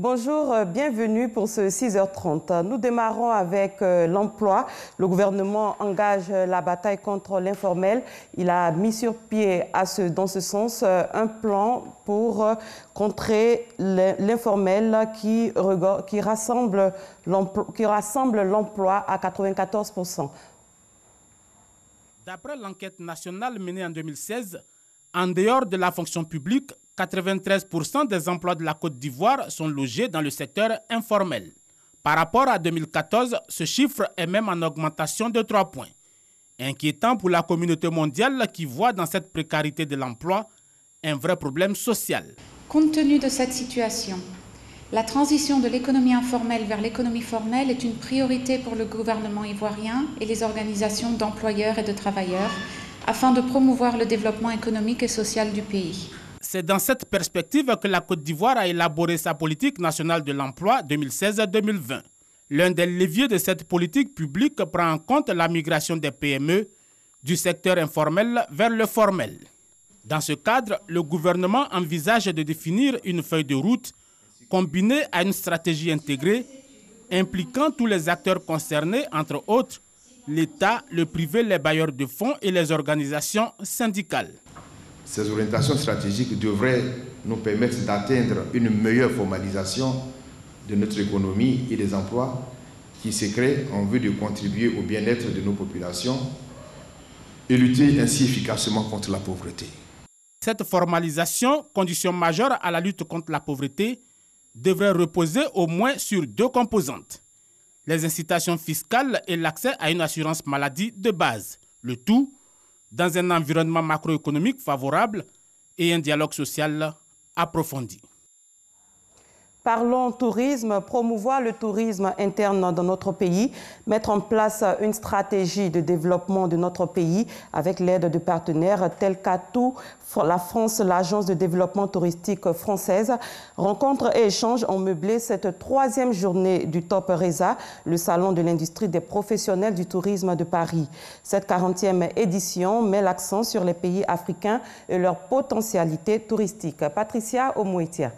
Bonjour, bienvenue pour ce 6h30. Nous démarrons avec l'emploi. Le gouvernement engage la bataille contre l'informel. Il a mis sur pied dans ce sens un plan pour contrer l'informel qui rassemble l'emploi à 94%. D'après l'enquête nationale menée en 2016, en dehors de la fonction publique, 93% des emplois de la Côte d'Ivoire sont logés dans le secteur informel. Par rapport à 2014, ce chiffre est même en augmentation de 3 points. Inquiétant pour la communauté mondiale qui voit dans cette précarité de l'emploi un vrai problème social. Compte tenu de cette situation, la transition de l'économie informelle vers l'économie formelle est une priorité pour le gouvernement ivoirien et les organisations d'employeurs et de travailleurs afin de promouvoir le développement économique et social du pays. C'est dans cette perspective que la Côte d'Ivoire a élaboré sa politique nationale de l'emploi 2016-2020. L'un des leviers de cette politique publique prend en compte la migration des PME du secteur informel vers le formel. Dans ce cadre, le gouvernement envisage de définir une feuille de route combinée à une stratégie intégrée impliquant tous les acteurs concernés, entre autres l'État, le privé, les bailleurs de fonds et les organisations syndicales. Ces orientations stratégiques devraient nous permettre d'atteindre une meilleure formalisation de notre économie et des emplois qui se créent en vue de contribuer au bien-être de nos populations et lutter ainsi efficacement contre la pauvreté. Cette formalisation, condition majeure à la lutte contre la pauvreté, devrait reposer au moins sur 2 composantes: les incitations fiscales et l'accès à une assurance maladie de base. Le tout dans un environnement macroéconomique favorable et un dialogue social approfondi. Parlons tourisme, promouvoir le tourisme interne dans notre pays, mettre en place une stratégie de développement de notre pays avec l'aide de partenaires tels qu'Atout, la France, l'Agence de développement touristique française. Rencontres et échanges ont meublé cette 3e journée du Top Reza, le salon de l'industrie des professionnels du tourisme de Paris. Cette 40e édition met l'accent sur les pays africains et leur potentialité touristique. Patricia Omouetia.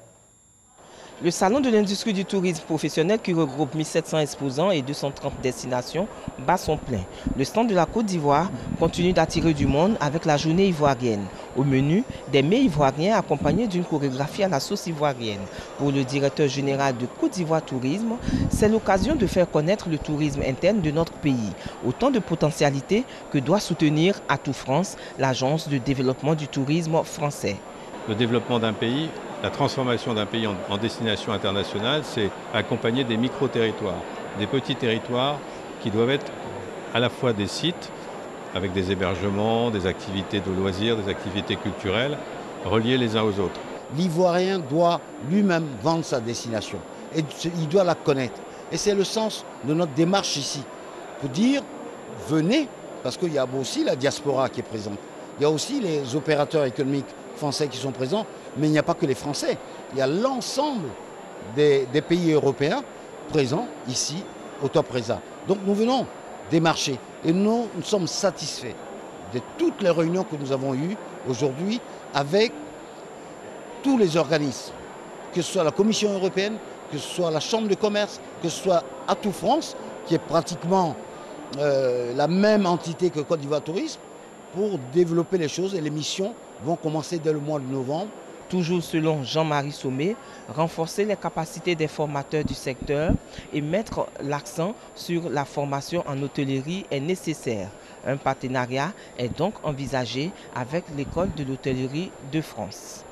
Le salon de l'industrie du tourisme professionnel qui regroupe 1700 exposants et 230 destinations bat son plein. Le stand de la Côte d'Ivoire continue d'attirer du monde avec la journée ivoirienne. Au menu, des mets ivoiriens accompagnés d'une chorégraphie à la sauce ivoirienne. Pour le directeur général de Côte d'Ivoire Tourisme, c'est l'occasion de faire connaître le tourisme interne de notre pays. Autant de potentialités que doit soutenir Atout France, l'agence de développement du tourisme français. Le développement d'un pays, la transformation d'un pays en destination internationale, c'est accompagner des micro-territoires, des petits territoires qui doivent être à la fois des sites avec des hébergements, des activités de loisirs, des activités culturelles, reliés les uns aux autres. L'Ivoirien doit lui-même vendre sa destination et il doit la connaître. Et c'est le sens de notre démarche ici, pour dire venez, parce qu'il y a aussi la diaspora qui est présente. Il y a aussi les opérateurs économiques français qui sont présents, mais il n'y a pas que les Français. Il y a l'ensemble des pays européens présents ici au Top Reza. Donc nous venons démarcher et nous sommes satisfaits de toutes les réunions que nous avons eues aujourd'hui avec tous les organismes, que ce soit la Commission européenne, que ce soit la Chambre de commerce, que ce soit Atout France, qui est pratiquement la même entité que Côte d'Ivoire Tourisme, pour développer les choses, et les missions vont commencer dès le mois de novembre. Toujours selon Jean-Marie Sommet, renforcer les capacités des formateurs du secteur et mettre l'accent sur la formation en hôtellerie est nécessaire. Un partenariat est donc envisagé avec l'École de l'hôtellerie de France.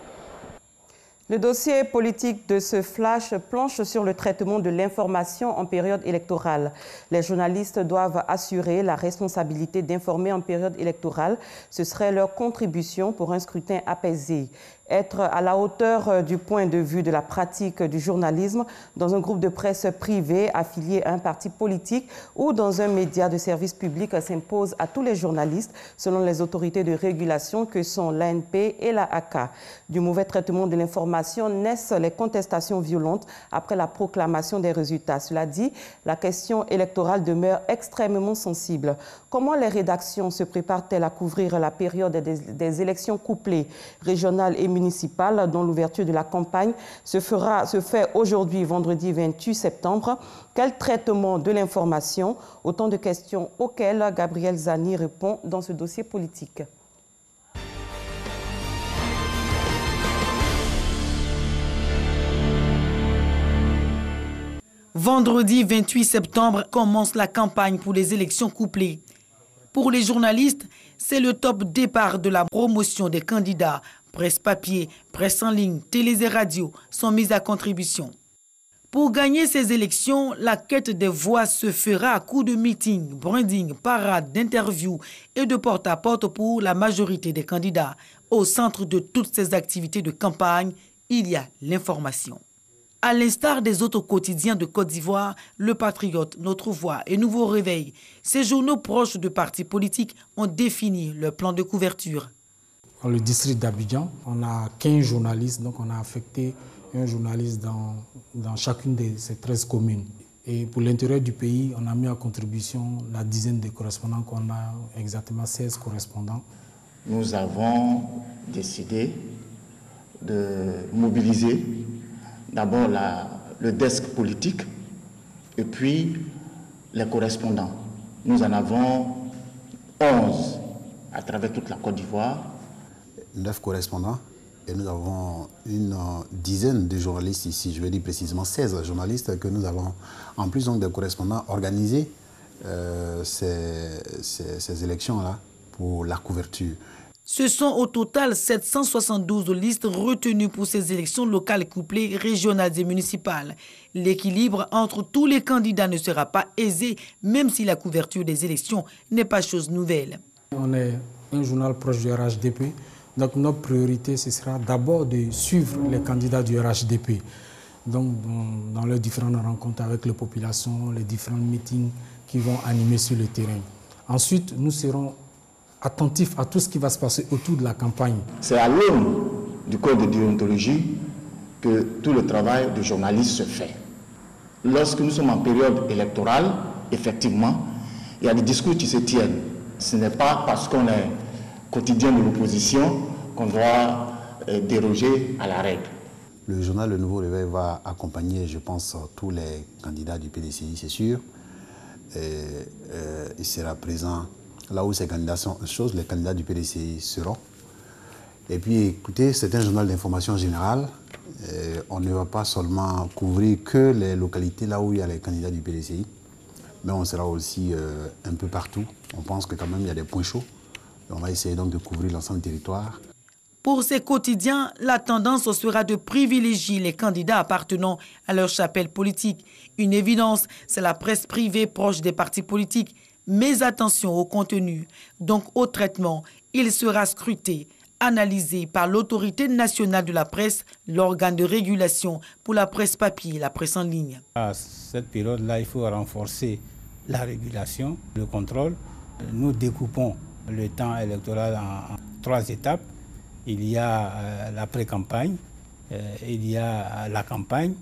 Le dossier politique de ce flash planche sur le traitement de l'information en période électorale. Les journalistes doivent assurer la responsabilité d'informer en période électorale. Ce serait leur contribution pour un scrutin apaisé. Être à la hauteur du point de vue de la pratique du journalisme dans un groupe de presse privé affilié à un parti politique ou dans un média de service public s'impose à tous les journalistes selon les autorités de régulation que sont l'ANP et la AK. Du mauvais traitement de l'information l'information naissent les contestations violentes après la proclamation des résultats. Cela dit, la question électorale demeure extrêmement sensible. Comment les rédactions se préparent-elles à couvrir la période des élections couplées régionales et municipales dont l'ouverture de la campagne se fait aujourd'hui, vendredi 28 septembre? Quel traitement de l'information? Autant de questions auxquelles Gabriel Zani répond dans ce dossier politique. Vendredi 28 septembre commence la campagne pour les élections couplées. Pour les journalistes, c'est le top départ de la promotion des candidats. Presse papier, presse en ligne, télé et radio sont mises à contribution. Pour gagner ces élections, la quête des voix se fera à coups de meeting, branding, parade, d'interviews et de porte-à-porte pour la majorité des candidats. Au centre de toutes ces activités de campagne, il y a l'information. À l'instar des autres quotidiens de Côte d'Ivoire, Le Patriote, Notre Voix et Nouveau Réveil, ces journaux proches de partis politiques ont défini leur plan de couverture. Dans le district d'Abidjan, on a 15 journalistes, donc on a affecté un journaliste dans chacune de ces 13 communes. Et pour l'intérieur du pays, on a mis à contribution la dizaine de correspondants qu'on a, exactement 16 correspondants. Nous avons décidé de mobiliser d'abord le desk politique et puis les correspondants. Nous en avons 11 à travers toute la Côte d'Ivoire. 9 correspondants et nous avons une dizaine de journalistes ici, je vais dire précisément 16 journalistes que nous avons en plus donc des correspondants organisés ces élections-là pour la couverture. Ce sont au total 772 listes retenues pour ces élections locales couplées, régionales et municipales. L'équilibre entre tous les candidats ne sera pas aisé, même si la couverture des élections n'est pas chose nouvelle. On est un journal proche du RHDP, donc notre priorité ce sera d'abord de suivre les candidats du RHDP. Donc dans leurs différentes rencontres avec les populations, les différents meetings qui vont animer sur le terrain. Ensuite, nous serons attentifs à tout ce qui va se passer autour de la campagne. C'est à l'aune du code de déontologie que tout le travail de journaliste se fait. Lorsque nous sommes en période électorale, effectivement, il y a des discours qui se tiennent. Ce n'est pas parce qu'on est quotidien de l'opposition qu'on doit déroger à la règle. Le journal Le Nouveau Réveil va accompagner, je pense, tous les candidats du PDCI, c'est sûr. Il sera présent là où ces candidats sont choses, les candidats du PDCI seront. Et puis, écoutez, c'est un journal d'information générale. On ne va pas seulement couvrir que les localités là où il y a les candidats du PDCI, mais on sera aussi un peu partout. On pense que quand même il y a des points chauds. Et on va essayer donc de couvrir l'ensemble du territoire. Pour ces quotidiens, la tendance sera de privilégier les candidats appartenant à leur chapelle politique. Une évidence, c'est la presse privée proche des partis politiques. Mais attention au contenu, donc au traitement. Il sera scruté, analysé par l'autorité nationale de la presse, l'organe de régulation pour la presse papier et la presse en ligne. À cette période-là, il faut renforcer la régulation, le contrôle. Nous découpons le temps électoral en 3 étapes. Il y a la pré-campagne, il y a la campagne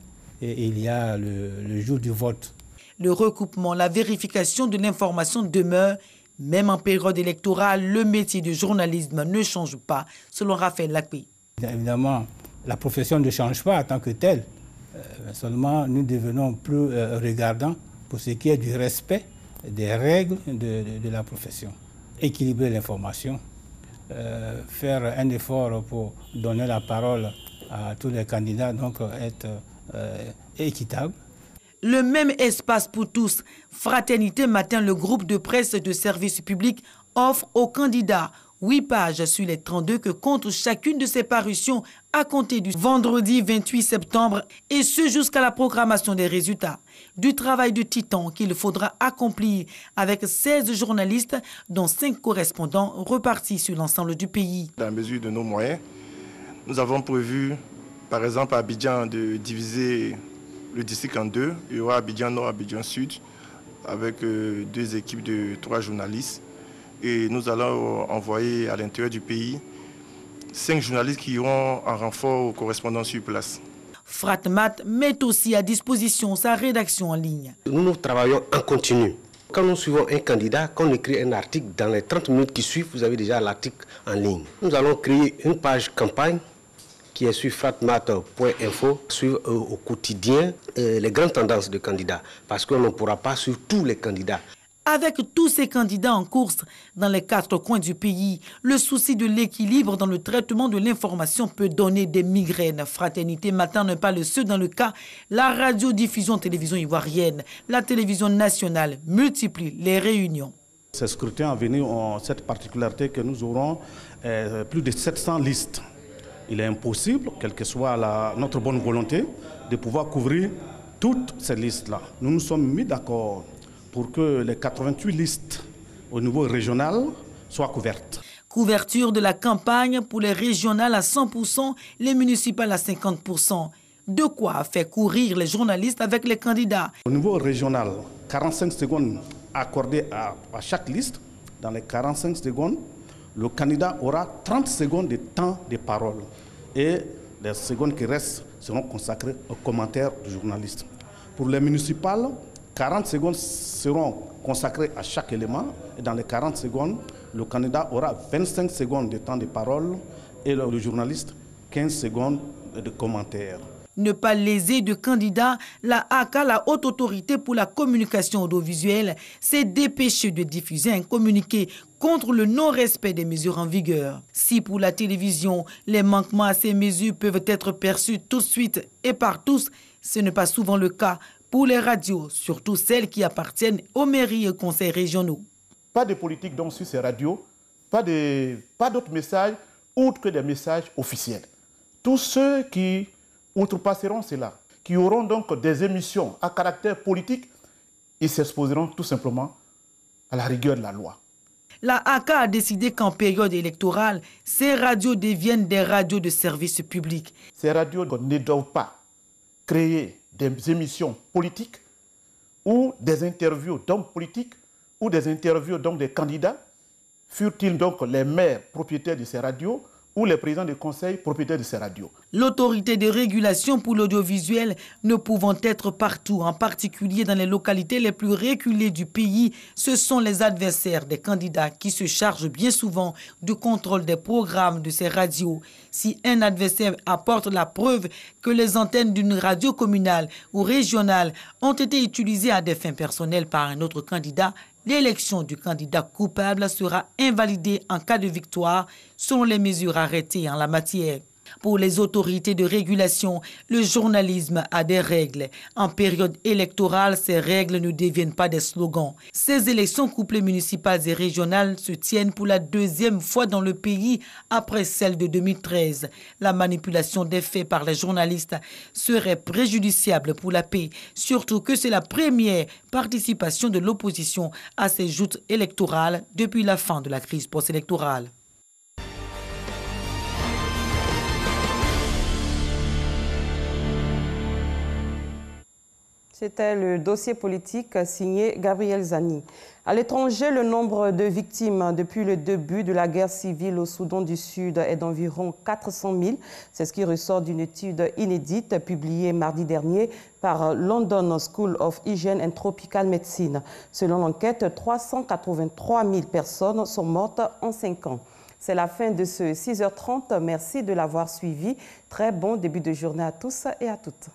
et il y a le jour du vote. Le recoupement, la vérification de l'information demeure. Même en période électorale, le métier de journalisme ne change pas, selon Raphaël Lacpé. Évidemment, la profession ne change pas en tant que telle. Seulement, nous devenons plus regardants pour ce qui est du respect des règles de la profession. Équilibrer l'information, faire un effort pour donner la parole à tous les candidats, donc être équitable. Le même espace pour tous. Fraternité Matin, le groupe de presse de service public, offre aux candidats 8 pages sur les 32 que compte chacune de ces parutions à compter du vendredi 28 septembre et ce jusqu'à la proclamation des résultats. Du travail de titan qu'il faudra accomplir avec 16 journalistes dont 5 correspondants repartis sur l'ensemble du pays. Dans la mesure de nos moyens, nous avons prévu, par exemple à Abidjan, de diviser le district en 2. Il y aura Abidjan Nord, Abidjan Sud, avec 2 équipes de 3 journalistes. Et nous allons envoyer à l'intérieur du pays 5 journalistes qui iront en renfort aux correspondants sur place. Fratmat met aussi à disposition sa rédaction en ligne. Nous travaillons en continu. Quand nous suivons un candidat, quand on écrit un article, dans les 30 minutes qui suivent, vous avez déjà l'article en ligne. Nous allons créer une page campagne qui est sur fratmat.info, suivre au quotidien les grandes tendances de candidats, parce qu'on ne pourra pas suivre tous les candidats. Avec tous ces candidats en course dans les 4 coins du pays, le souci de l'équilibre dans le traitement de l'information peut donner des migraines. Fraternité Matin n'est pas le seul dans le cas. La radiodiffusion télévision ivoirienne, la télévision nationale multiplie les réunions. Ces scrutins à venir ont cette particularité que nous aurons plus de 700 listes. Il est impossible, quelle que soit notre bonne volonté, de pouvoir couvrir toutes ces listes-là. Nous nous sommes mis d'accord pour que les 88 listes au niveau régional soient couvertes. Couverture de la campagne pour les régionales à 100%, les municipales à 50%. De quoi faire courir les journalistes avec les candidats. Au niveau régional, 45 secondes accordées à chaque liste. Dans les 45 secondes, le candidat aura 30 secondes de temps de parole. Et les secondes qui restent seront consacrées aux commentaires du journaliste. Pour les municipales, 40 secondes seront consacrées à chaque élément. Et dans les 40 secondes, le candidat aura 25 secondes de temps de parole et le journaliste 15 secondes de commentaires. Ne pas léser de candidats, la HACA, la Haute Autorité pour la Communication Audiovisuelle, s'est dépêchée de diffuser un communiqué contre le non-respect des mesures en vigueur. Si pour la télévision, les manquements à ces mesures peuvent être perçus tout de suite et par tous, ce n'est pas souvent le cas pour les radios, surtout celles qui appartiennent aux mairies et conseils régionaux. Pas de politique donc sur ces radios, pas d'autres messages autres que des messages officiels. Tous ceux qui outrepasseront cela, qui auront donc des émissions à caractère politique, ils s'exposeront tout simplement à la rigueur de la loi. La HACA a décidé qu'en période électorale, ces radios deviennent des radios de service public. Ces radios ne doivent pas créer des émissions politiques ou des interviews d'hommes politiques ou des interviews donc des candidats, furent-ils donc les maires propriétaires de ces radios ou les présidents de conseil propriétaires de ces radios. L'autorité de régulation pour l'audiovisuel ne pouvant être partout, en particulier dans les localités les plus reculées du pays, ce sont les adversaires des candidats qui se chargent bien souvent du contrôle des programmes de ces radios. Si un adversaire apporte la preuve que les antennes d'une radio communale ou régionale ont été utilisées à des fins personnelles par un autre candidat, l'élection du candidat coupable sera invalidée en cas de victoire selon les mesures arrêtées en la matière. Pour les autorités de régulation, le journalisme a des règles. En période électorale, ces règles ne deviennent pas des slogans. Ces élections couplées municipales et régionales se tiennent pour la 2e fois dans le pays après celle de 2013. La manipulation des faits par les journalistes serait préjudiciable pour la paix, surtout que c'est la première participation de l'opposition à ces joutes électorales depuis la fin de la crise post-électorale. C'était le dossier politique signé Gabriel Zani. À l'étranger, le nombre de victimes depuis le début de la guerre civile au Soudan du Sud est d'environ 400 000. C'est ce qui ressort d'une étude inédite publiée mardi dernier par London School of Hygiene and Tropical Medicine. Selon l'enquête, 383 000 personnes sont mortes en 5 ans. C'est la fin de ce 6h30. Merci de l'avoir suivi. Très bon début de journée à tous et à toutes.